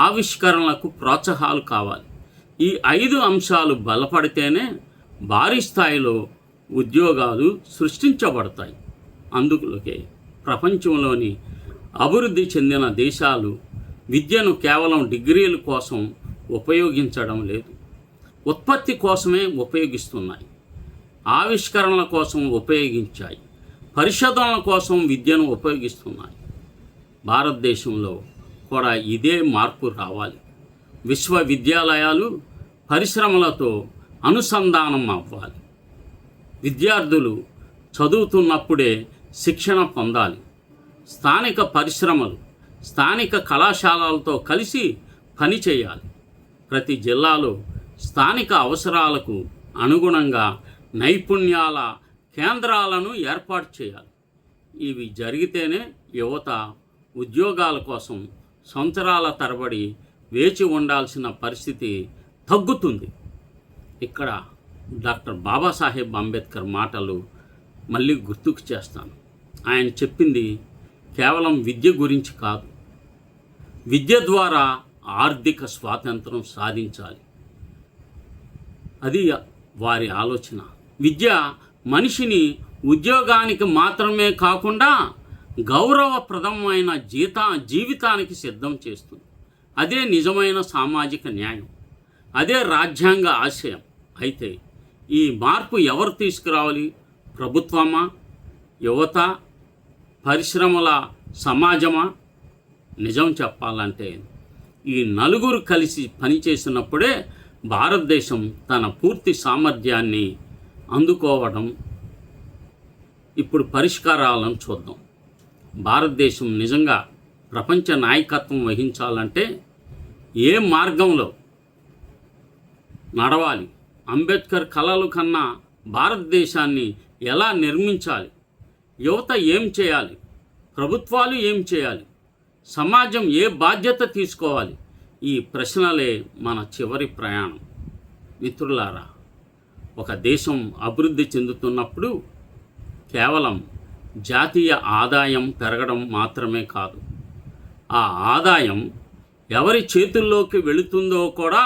ఆవిష్కరణలకు ప్రోత్సాహాలు కావాలి. ఈ 5 అంశాలు బలపడితేనే భారీ స్థాయిలో ఉద్యోగాలు సృష్టించబడతాయి. అందుకే ప్రపంచంలోని అభివృద్ధి చెందిన దేశాలు విద్యను కేవలం డిగ్రీల కోసం ఉపయోగించడం లేదు, ఉత్పత్తి కోసమే ఉపయోగిస్తున్నాయి. ఆవిష్కరణల కోసం ఉపయోగించాయి, పరిశోధనల కోసం విద్యను ఉపయోగిస్తున్నాయి. భారతదేశంలో కూడా ఇదే మార్పు రావాలి. విశ్వవిద్యాలయాలు పరిశ్రమలతో అనుసంధానం అవ్వాలి. విద్యార్థులు చదువుతున్నప్పుడే శిక్షణ పొందాలి. స్థానిక పరిశ్రమలు, స్థానిక కళాశాలలతో కలిసి పనిచేయాలి. ప్రతి జిల్లాలో స్థానిక అవసరాలకు అనుగుణంగా నైపుణ్యాల కేంద్రాలను ఏర్పాటు చేయాలి. ఇవి జరిగితేనే యువత ఉద్యోగాల కోసం సంవత్సరాల తరబడి వేచి ఉండాల్సిన పరిస్థితి తగ్గుతుంది. ఇక్కడ డాక్టర్ బాబాసాహెబ్ అంబేద్కర్ మాటలు మళ్ళీ గుర్తుకు చేస్తాను. ఆయన చెప్పింది కేవలం విద్య గురించి కాదు, విద్య ద్వారా ఆర్థిక స్వాతంత్రం సాధించాలి. అది వారి ఆలోచన. విద్య మనిషిని ఉద్యోగానికి మాత్రమే కాకుండా గౌరవప్రదమైన జీవితానికి సిద్ధం చేస్తుంది. అదే నిజమైన సామాజిక న్యాయం, అదే రాజ్యాంగ ఆశయం. అయితే ఈ మార్పు ఎవరు తీసుకురావాలి? ప్రభుత్వమా, యువత, పరిశ్రమల సమాజమా? నిజం చెప్పాలంటే ఈ నలుగురు కలిసి పనిచేసినప్పుడే భారతదేశం తన పూర్తి సామర్థ్యాన్ని అందుకోవడం. ఇప్పుడు పరిష్కారాలను చూద్దాం. భారతదేశం నిజంగా ప్రపంచ నాయకత్వం వహించాలంటే ఏ మార్గంలో నడవాలి? అంబేద్కర్ కలలు కన్నా భారతదేశాన్ని ఎలా నిర్మించాలి? యువత ఏం చేయాలి? ప్రభుత్వాలు ఏం చేయాలి? సమాజం ఏ బాధ్యత తీసుకోవాలి? ఈ ప్రశ్నలే మన చివరి ప్రయాణం. మిత్రులారా, ఒక దేశం అభివృద్ధి చెందుతున్నప్పుడు కేవలం జాతీయ ఆదాయం పెరగడం మాత్రమే కాదు, ఆ ఆదాయం ఎవరి చేతుల్లోకి వెళుతుందో కూడా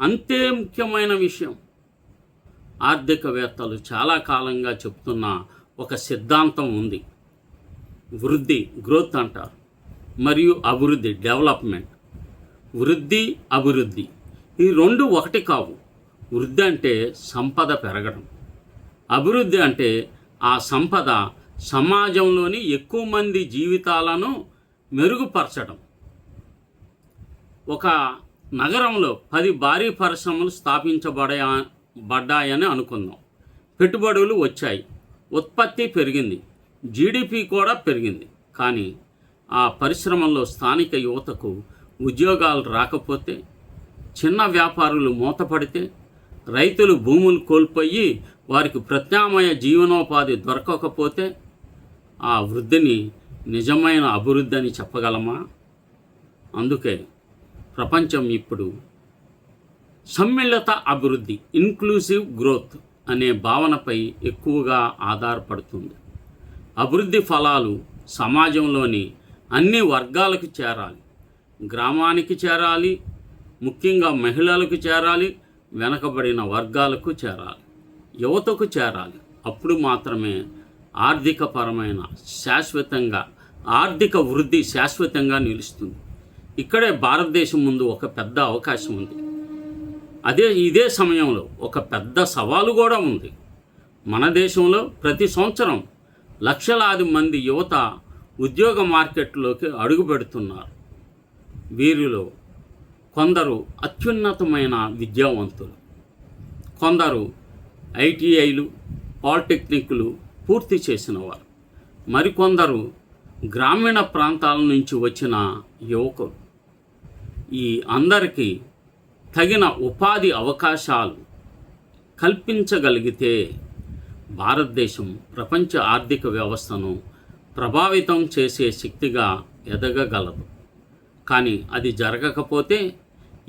అంతే ముఖ్యమైన విషయం. ఆర్థికవేత్తలు చాలా కాలంగా చెప్తున్న ఒక సిద్ధాంతం ఉంది. వృద్ధి, గ్రోత్ అంటారు, మరియు అభివృద్ధి, డెవలప్మెంట్. వృద్ధి, అభివృద్ధి ఈ రెండు ఒకటి కావు. వృద్ధి అంటే సంపద పెరగడం, అభివృద్ధి అంటే ఆ సంపద సమాజంలోని ఎక్కువ మంది జీవితాలను మెరుగుపరచడం. ఒక నగరంలో 10 భారీ పరిశ్రమలు స్థాపించబడ్డాయని అనుకుందాం. పెట్టుబడులు వచ్చాయి, ఉత్పత్తి పెరిగింది, జీడిపి కూడా పెరిగింది. కానీ ఆ పరిశ్రమల్లో స్థానిక యువతకు ఉద్యోగాలు రాకపోతే, చిన్న వ్యాపారులు మూతపడితే, రైతులు భూములు కోల్పోయి వారికి ప్రత్యామ్నాయ జీవనోపాధి దొరకకపోతే ఆ వృద్ధిని నిజమైన అభివృద్ధి అని చెప్పగలమా? అందుకే ప్రపంచం ఇప్పుడు సమ్మిళిత అభివృద్ధి, ఇన్క్లూసివ్ గ్రోత్ అనే భావనపై ఎక్కువగా ఆధారపడుతుంది. అభివృద్ధి ఫలాలు సమాజంలోని అన్ని వర్గాలకు చేరాలి, గ్రామానికి చేరాలి, ముఖ్యంగా మహిళలకు చేరాలి, వెనకబడిన వర్గాలకు చేరాలి, యువతకు చేరాలి. అప్పుడు మాత్రమే ఆర్థిక వృద్ధి శాశ్వతంగా నిలుస్తుంది. ఇక్కడే భారతదేశం ముందు ఒక పెద్ద అవకాశం ఉంది. ఇదే సమయంలో ఒక పెద్ద సవాలు కూడా ఉంది. మన దేశంలో ప్రతి సంవత్సరం లక్షలాది మంది యువత ఉద్యోగ మార్కెట్లోకి అడుగుపెడుతున్నారు. వీరిలో కొందరు అత్యున్నతమైన విద్యావంతులు, కొందరు ఐటీఐలు, పాలిటెక్నిక్లు పూర్తి చేసినవారు, మరికొందరు గ్రామీణ ప్రాంతాల నుంచి వచ్చిన యువకులు. ఈ అందరికీ తగిన ఉపాధి అవకాశాలు కల్పించగలిగితే భారతదేశం ప్రపంచ ఆర్థిక వ్యవస్థను ప్రభావితం చేసే శక్తిగా ఎదగగలదు. కానీ అది జరగకపోతే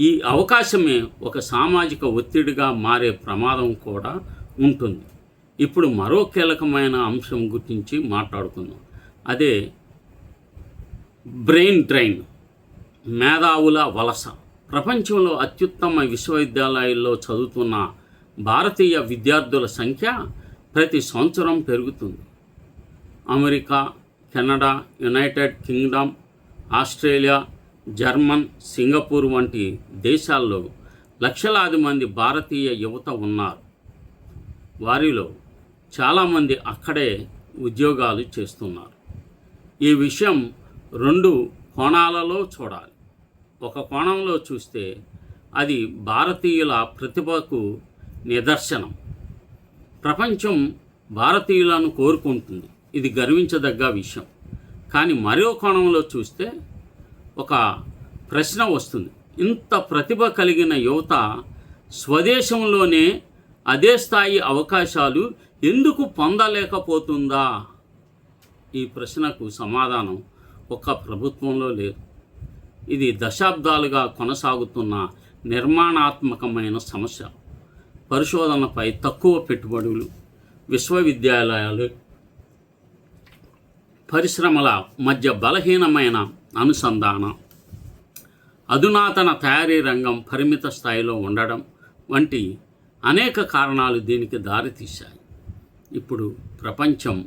ఈ అవకాశమే ఒక సామాజిక ఒత్తిడిగా మారే ప్రమాదం కూడా ఉంటుంది. ఇప్పుడు మరో కీలకమైన అంశం గురించి మాట్లాడుకుందాం. అదే బ్రెయిన్ డ్రైన్, మేధావుల వలస. ప్రపంచంలో అత్యుత్తమ విశ్వవిద్యాలయాల్లో చదువుతున్న భారతీయ విద్యార్థుల సంఖ్య ప్రతి సంవత్సరం పెరుగుతుంది. America, Canada, United Kingdom, Australia, German, Singapore వంటి దేశాల్లో లక్షలాది మంది భారతీయ యువత ఉన్నారు. వారిలో చాలామంది అక్కడే ఉద్యోగాలు చేస్తున్నారు. ఈ విషయం 2 కోణాలలో చూడాలి. ఒక కోణంలో చూస్తే అది భారతీయుల ప్రతిభకు నిదర్శనం. ప్రపంచం భారతీయులను కోరుకుంటుంది, ఇది గర్వించదగ్గ విషయం. కానీ మరో కోణంలో చూస్తే ఒక ప్రశ్న వస్తుంది. ఇంత ప్రతిభ కలిగిన యువత స్వదేశంలోనే అదే స్థాయి అవకాశాలు ఎందుకు పొందలేకపోతుందా? ఈ ప్రశ్నకు సమాధానం ఒక్క ప్రభుత్వంలో లేదు. ఇది దశాబ్దాలుగా కొనసాగుతున్న నిర్మాణాత్మకమైన సమస్య. పరిశోధనపై తక్కువ పెట్టుబడులు, విశ్వవిద్యాలయాలు, పరిశ్రమల మధ్య బలహీనమైన అనుసంధానం, అధునాతన తయారీ రంగం పరిమిత స్థాయిలో ఉండడం వంటి అనేక కారణాలు దీనికి దారితీశాయి. ఇప్పుడు ప్రపంచం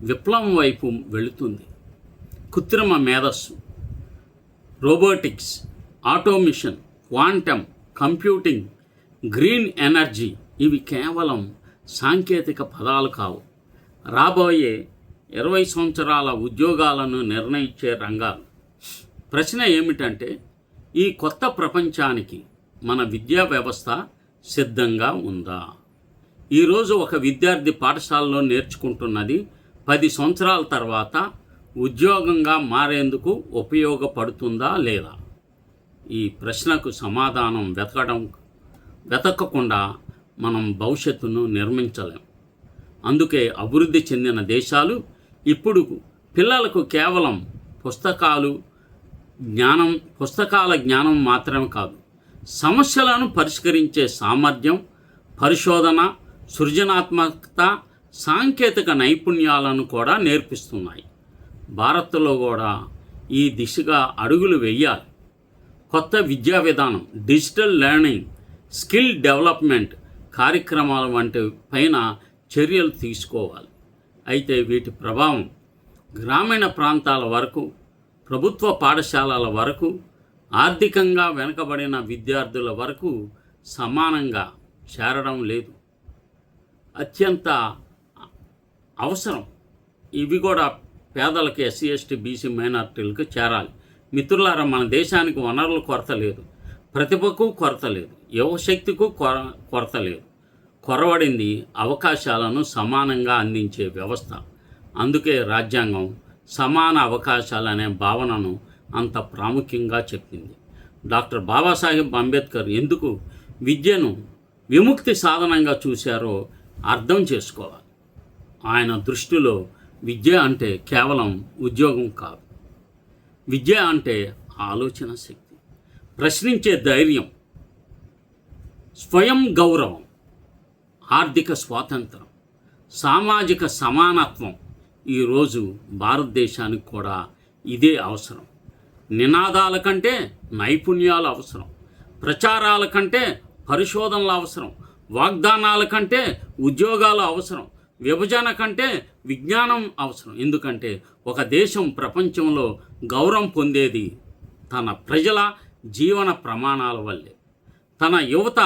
విప్లవం వైపు వెళుతుంది. కృత్రిమ మేధస్సు, robotics, automation, quantum computing, green energy ఇవి కేవలం సాంకేతిక పదాలు కావు. రాబోయే 20 సంవత్సరాల ఉద్యోగాలను నిర్ణయించే రంగాలు. ప్రశ్న ఏమిటంటే, ఈ కొత్త ప్రపంచానికి మన విద్యా వ్యవస్థ సిద్ధంగా ఉందా? ఈరోజు ఒక విద్యార్థి పాఠశాలలో నేర్చుకుంటున్నది 10 సంవత్సరాల తర్వాత ఉద్యోగంగా మారేందుకు ఉపయోగపడుతుందా లేదా? ఈ ప్రశ్నకు సమాధానం వెతకకుండా మనం భవిష్యత్తును నిర్మించలేం. అందుకే అభివృద్ధి చెందిన దేశాలు ఇప్పుడు పిల్లలకు కేవలం పుస్తకాల జ్ఞానం మాత్రమే కాదు, సమస్యలను పరిష్కరించే సామర్థ్యం, పరిశోధన, సృజనాత్మకత, సాంకేతిక నైపుణ్యాలను కూడా నేర్పిస్తున్నాయి. భారత్లో కూడా ఈ దిశగా అడుగులు వేయాలి. కొత్త విద్యా విధానం, డిజిటల్ లెర్నింగ్, స్కిల్ డెవలప్మెంట్ కార్యక్రమాల వంటి పైన చర్యలు తీసుకోవాలి. అయితే వీటి ప్రభావం గ్రామీణ ప్రాంతాల వరకు, ప్రభుత్వ పాఠశాలల వరకు, ఆర్థికంగా వెనుకబడిన విద్యార్థుల వరకు సమానంగా చేరడం లేదు. అత్యంత అవసరం. ఇవి కూడా పేదలకు, ఎస్సీ, ఎస్టీ, బీసీ, మైనారిటీలకు చేరాలి. మిత్రులారా, మన దేశానికి వనరుల కొరత లేదు, ప్రతిభకు కొరత లేదు, యువశక్తికు కొరత లేదు. కొరవడింది అవకాశాలను సమానంగా అందించే వ్యవస్థ. అందుకే రాజ్యాంగం సమాన అవకాశాలనే భావనను అంత ప్రాముఖ్యంగా చెప్పింది. డాక్టర్ బాబాసాహెబ్ అంబేద్కర్ ఎందుకు విద్యను విముక్తి సాధనంగా చూశారో అర్థం చేసుకోవాలి. ఆయన దృష్టిలో విద్య అంటే కేవలం ఉద్యోగం కాదు. విద్య అంటే ఆలోచన శక్తి, ప్రశ్నించే ధైర్యం, స్వయం గౌరవం, ఆర్థిక స్వాతంత్రం, సామాజిక సమానత్వం. ఈరోజు భారతదేశానికి కూడా ఇదే అవసరం. నినాదాల కంటే నైపుణ్యాలు అవసరం, ప్రచారాల కంటే పరిశోధనలు అవసరం, వాగ్దానాల కంటే ఉద్యోగాలు అవసరం, విభజన కంటే విజ్ఞానం అవసరం. ఎందుకంటే ఒక దేశం ప్రపంచంలో గౌరవం పొందేది తన ప్రజల జీవన ప్రమాణాల వల్లే, తన యువత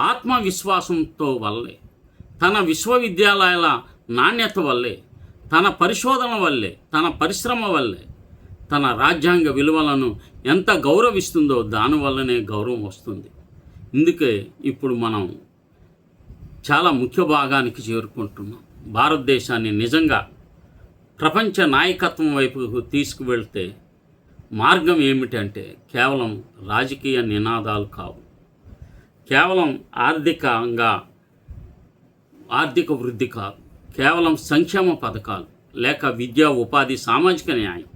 ఆత్మవిశ్వాసంతో వల్లే, తన విశ్వవిద్యాలయాల నాణ్యత వల్లే, తన పరిశోధన వల్లే, తన పరిశ్రమ వల్లే. తన రాజ్యాంగ విలువలను ఎంత గౌరవిస్తుందో దానివల్లనే గౌరవం వస్తుంది. ఇందుకే ఇప్పుడు మనం చాలా ముఖ్య భాగానికి చేరుకుంటున్నాం. భారతదేశాన్ని నిజంగా ప్రపంచ నాయకత్వం వైపుకు తీసుకువెళ్తే మార్గం ఏమిటంటే కేవలం రాజకీయ నినాదాలు కావు, కేవలం ఆర్థిక వృద్ధి కాదు, కేవలం సంక్షేమ పథకాలు లేక విద్యా, ఉపాధి, సామాజిక న్యాయం,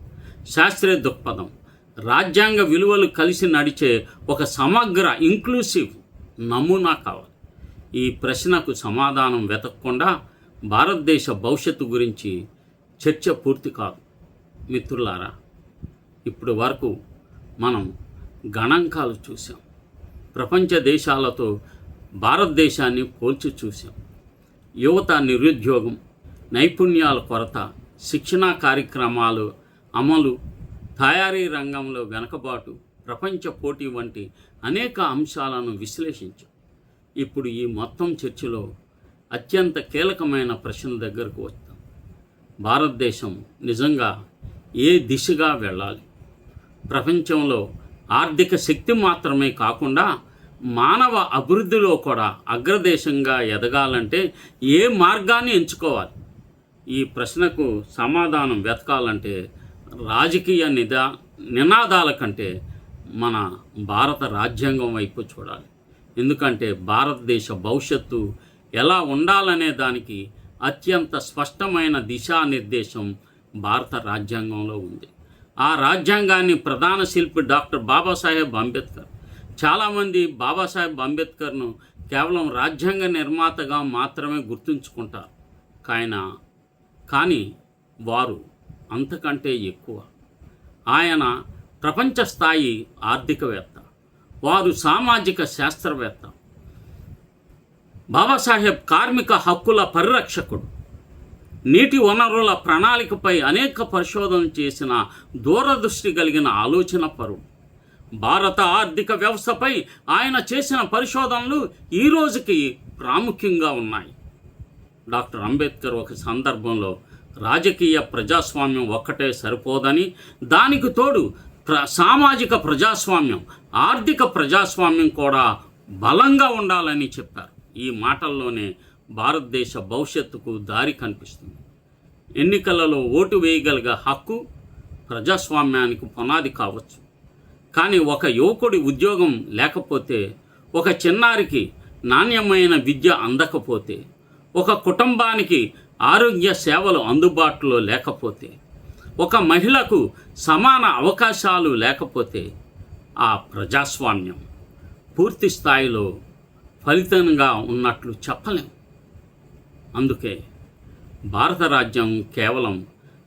శాస్త్రీయ దృక్పథం, రాజ్యాంగ విలువలు కలిసి నడిచే ఒక సమగ్ర ఇంక్లూసివ్ నమూనా కావాలి. ఈ ప్రశ్నకు సమాధానం వెతకకుండా భారతదేశ భవిష్యత్తు గురించి చర్చ పూర్తి కాదు. మిత్రులారా, ఇప్పుడు వరకు మనం గణాంకాలు చూసాం, ప్రపంచ దేశాలతో భారతదేశాన్ని పోల్చి చూసాం. యువత నిరుద్యోగం, నైపుణ్యాల కొరత, శిక్షణా కార్యక్రమాలు అమలు, తయారీ రంగంలో వెనుకబాటు, ప్రపంచ పోటీ వంటి అనేక అంశాలను విశ్లేషించాం. ఇప్పుడు ఈ మొత్తం చర్చలో అత్యంత కీలకమైన ప్రశ్న దగ్గరకు వస్తాం. భారతదేశం నిజంగా ఏ దిశగా వెళ్ళాలి? ప్రపంచంలో ఆర్థిక శక్తి మాత్రమే కాకుండా మానవ అభివృద్ధిలో కూడా అగ్రదేశంగా ఎదగాలంటే ఏ మార్గాన్ని ఎంచుకోవాలి? ఈ ప్రశ్నకు సమాధానం వెతకాలంటే రాజకీయ నినాదాల కంటే మన భారత రాజ్యాంగం వైపు చూడాలి. ఎందుకంటే భారతదేశ భవిష్యత్తు ఎలా ఉండాలనే దానికి అత్యంత స్పష్టమైన దిశానిర్దేశం భారత రాజ్యాంగంలో ఉంది. ఆ రాజ్యాంగాన్ని ప్రధాన శిల్పి డాక్టర్ బాబాసాహెబ్ అంబేద్కర్. చాలామంది బాబాసాహెబ్ అంబేద్కర్ను కేవలం రాజ్యాంగ నిర్మాతగా మాత్రమే గుర్తుంచుకుంటారు. కానీ వారు అంతకంటే ఎక్కువ. ఆయన ప్రపంచ స్థాయి ఆర్థికవేత్త, వారు సామాజిక శాస్త్రవేత్త. బాబాసాహెబ్ కార్మిక హక్కుల పరిరక్షకుడు, నీటి వనరుల ప్రణాళికపై అనేక పరిశోధనలు చేసిన దూరదృష్టి కలిగిన ఆలోచన పరుడు. భారత ఆర్థిక వ్యవస్థపై ఆయన చేసిన పరిశోధనలు ఈ రోజుకి ప్రాముఖ్యంగా ఉన్నాయి. డాక్టర్ అంబేద్కర్ ఒక సందర్భంలో రాజకీయ ప్రజాస్వామ్యం ఒక్కటే సరిపోదని, దానికి తోడు సామాజిక ప్రజాస్వామ్యం, ఆర్థిక ప్రజాస్వామ్యం కూడా బలంగా ఉండాలని చెప్పారు. ఈ మాటల్లోనే భారతదేశ భవిష్యత్తుకు దారి కనిపిస్తుంది. ఎన్నికలలో ఓటు వేయగలిగే హక్కు ప్రజాస్వామ్యానికి పునాది కావచ్చు. కానీ ఒక యువకుడి ఉద్యోగం లేకపోతే, ఒక చిన్నారికి నాణ్యమైన విద్య అందకపోతే, ఒక కుటుంబానికి ఆరోగ్య సేవలు అందుబాటులో లేకపోతే, ఒక మహిళకు సమాన అవకాశాలు లేకపోతే ఆ ప్రజాస్వామ్యం పూర్తి స్థాయిలో ఫలితంగా ఉన్నట్లు చెప్పలేం. అందుకే భారత రాజ్యాంగం కేవలం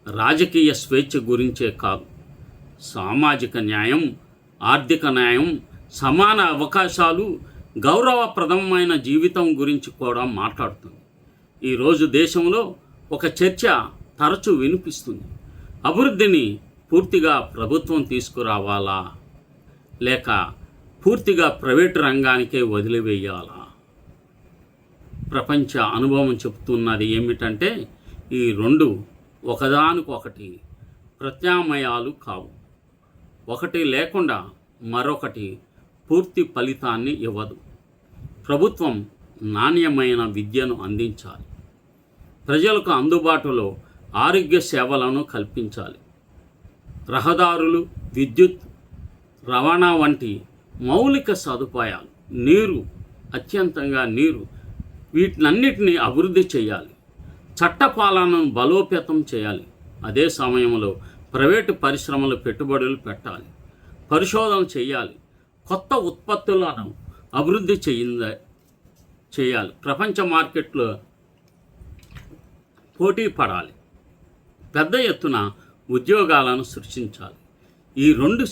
రాజకీయ స్వేచ్ఛ గురించే కాదు, సామాజిక న్యాయం, ఆర్థిక న్యాయం, సమాన అవకాశాలు, గౌరవప్రదమైన జీవితం గురించి కూడా మాట్లాడుతుంది. ఈరోజు దేశంలో ఒక చర్చ తరచూ వినిపిస్తుంది. అభివృద్ధిని పూర్తిగా ప్రభుత్వం తీసుకురావాలా, లేక పూర్తిగా ప్రైవేటు రంగానికే వదిలివేయాలా? ప్రపంచ అనుభవం చెబుతున్నది ఏమిటంటే ఈ రెండు ఒకదానికొకటి ప్రత్యామ్నాయాలు కావు. ఒకటి లేకుండా మరొకటి పూర్తి ఫలితాన్ని ఇవ్వదు. ప్రభుత్వం నాణ్యమైన విద్యను అందించాలి, ప్రజలకు అందుబాటులో ఆరోగ్య సేవలను కల్పించాలి, రహదారులు, విద్యుత్, రవాణా వంటి మౌలిక సదుపాయాలు, నీరు, అత్యంతంగా నీరు, వీటినన్నిటినీ అభివృద్ధి చేయాలి. చట్టపాలనను బలోపేతం చేయాలి. అదే సమయంలో ప్రైవేటు పరిశ్రమలు పెట్టుబడులు పెట్టాలి, పరిశోధన చేయాలి, కొత్త ఉత్పత్తులను అభివృద్ధి చేయాలి, ప్రపంచ మార్కెట్లో పోటీ పడాలి, పెద్ద ఎత్తున ఉద్యోగాలను సృష్టించాలి. ఈ రెండు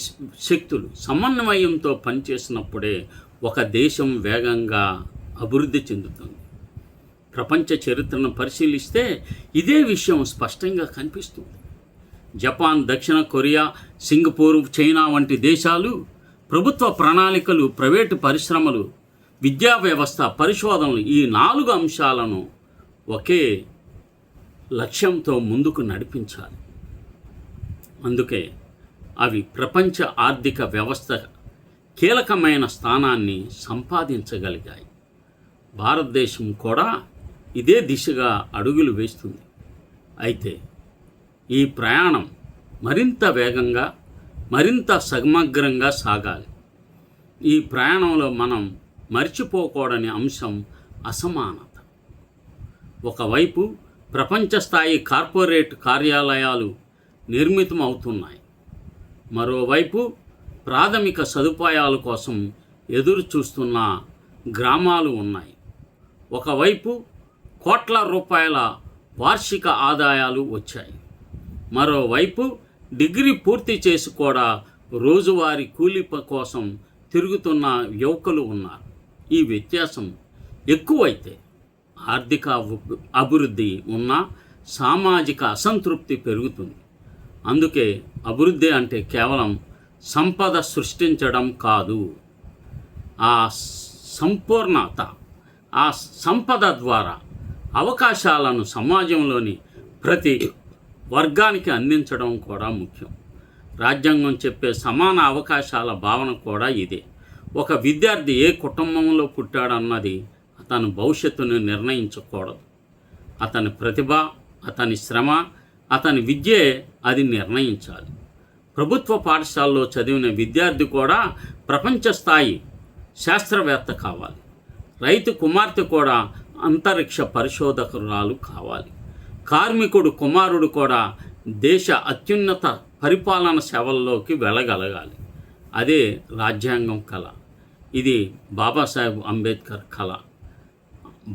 శక్తులు సమన్వయంతో పనిచేసినప్పుడే ఒక దేశం వేగంగా అభివృద్ధి చెందుతుంది. ప్రపంచ చరిత్రను పరిశీలిస్తే ఇదే విషయం స్పష్టంగా కనిపిస్తుంది. జపాన్, దక్షిణ కొరియా, సింగపూర్, చైనా వంటి దేశాలు ప్రభుత్వ ప్రణాళికలు, ప్రైవేటు పరిశ్రమలు, విద్యా వ్యవస్థ, పరిశోధనలు, ఈ 4 అంశాలను ఒకే లక్ష్యంతో ముందుకు నడిపించాలి. అందుకే అవి ప్రపంచ ఆర్థిక వ్యవస్థ కీలకమైన స్థానాన్ని సంపాదించగలిగాయి. భారతదేశం కూడా ఇదే దిశగా అడుగులు వేస్తుంది. అయితే ఈ ప్రయాణం మరింత వేగంగా, మరింత సమగ్రంగా సాగాలి. ఈ ప్రయాణంలో మనం మర్చిపోకూడని అంశం అసమానత. ఒకవైపు ప్రపంచ స్థాయి కార్పొరేట్ కార్యాలయాలు నిర్మితం అవుతున్నాయి, మరోవైపు ప్రాథమిక సదుపాయాల కోసం ఎదురు చూస్తున్న గ్రామాలు ఉన్నాయి. ఒకవైపు కోట్ల రూపాయల వార్షిక ఆదాయాలు వచ్చాయి, మరోవైపు డిగ్రీ పూర్తి చేసి కూడా రోజువారీ కూలీ కోసం తిరుగుతున్న యువకులు ఉన్నారు. ఈ వ్యత్యాసం ఎక్కువైతే ఆర్థిక అభివృద్ధి ఉన్నా సామాజిక అసంతృప్తి పెరుగుతుంది. అందుకే అభివృద్ధి అంటే కేవలం సంపద సృష్టించడం కాదు, ఆ సంపూర్ణత, ఆ సంపద ద్వారా అవకాశాలను సమాజంలోని ప్రతి వర్గానికి అందించడం కూడా ముఖ్యం. రాజ్యాంగం చెప్పే సమాన అవకాశాల భావన కూడా ఇదే. ఒక విద్యార్థి ఏ కుటుంబంలో పుట్టాడన్నది అతని భవిష్యత్తును నిర్ణయించకూడదు. అతని ప్రతిభ, అతని శ్రమ, అతని విద్యే అది నిర్ణయించాలి. ప్రభుత్వ పాఠశాలలో చదివిన విద్యార్థి కూడా ప్రపంచ స్థాయి శాస్త్రవేత్త కావాలి. రైతు కుమార్తె కూడా అంతరిక్ష పరిశోధకురాలు కావాలి. కార్మికుడు కుమారుడు కూడా దేశ అత్యున్నత పరిపాలన సేవల్లోకి వెళ్ళగలగాలి. అదే రాజ్యాంగం కళ. ఇది బాబాసాహెబ్ అంబేద్కర్ కళ.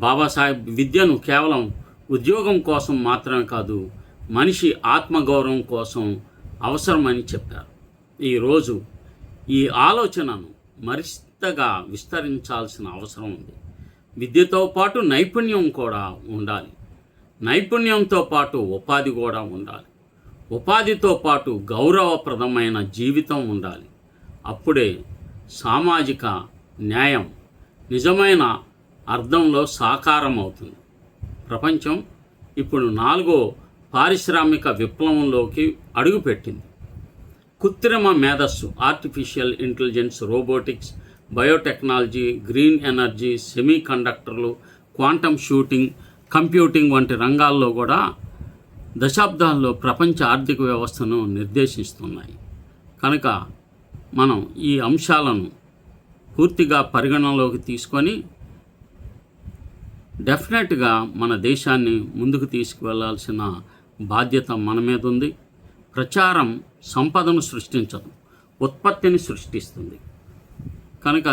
బాబాసాహెబ్ విద్యను కేవలం ఉద్యోగం కోసం మాత్రమే కాదు, మనిషి ఆత్మగౌరవం కోసం అవసరమని చెప్పారు. ఈరోజు ఈ ఆలోచనను మరింతగా విస్తరించాల్సిన అవసరం ఉంది. విద్యతో పాటు నైపుణ్యం కూడా ఉండాలి. నైపుణ్యంతో పాటు ఉపాధి కూడా ఉండాలి. ఉపాధితో పాటు గౌరవప్రదమైన జీవితం ఉండాలి. అప్పుడే సామాజిక న్యాయం నిజమైన అర్థంలో సాకారం అవుతుంది. ప్రపంచం ఇప్పుడు 4వ పారిశ్రామిక విప్లవంలోకి అడుగుపెట్టింది. కృత్రిమ మేధస్సు, artificial intelligence, robotics, biotechnology, green energy, semi కండక్టర్లు, క్వాంటమ్ కంప్యూటింగ్ వంటి రంగాల్లో కూడా దశాబ్దాల్లో ప్రపంచ ఆర్థిక వ్యవస్థను నిర్దేశిస్తున్నాయి. కనుక మనం ఈ అంశాలను పూర్తిగా పరిగణనలోకి తీసుకొని డెఫినెట్గా మన దేశాన్ని ముందుకు తీసుకువెళ్లాల్సిన బాధ్యత మన మీద ఉంది. ప్రచారం సంపదను సృష్టించదు, ఉత్పత్తిని సృష్టిస్తుంది. కనుక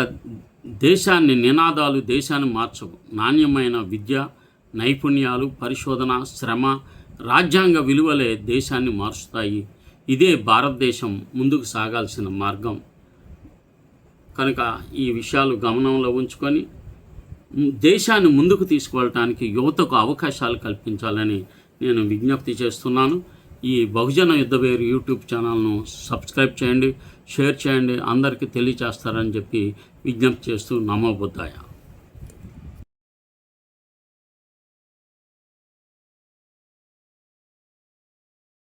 దేశాన్ని నినాదాలు దేశాన్ని మార్చవు. నాణ్యమైన విద్య, నైపుణ్యాలు, పరిశోధన, శ్రమ, రాజ్యాంగ విలువలే దేశాన్ని మారుస్తాయి. ఇదే భారతదేశం ముందుకు సాగాల్సిన మార్గం. కనుక ఈ విషయాలు గమనంలో ఉంచుకొని దేశాన్ని ముందుకు తీసుకువెళ్ళటానికి యువతకు అవకాశాలు కల్పించాలని నేను విజ్ఞప్తి చేస్తున్నాను. ఈ బహుజన యుద్ధవేరు యూట్యూబ్ ఛానల్ను సబ్స్క్రైబ్ చేయండి, షేర్ చేయండి, అందరికీ తెలియచేస్తారని చెప్పి విజ్ఞప్తి చేస్తూ నమో బుద్ధాయ.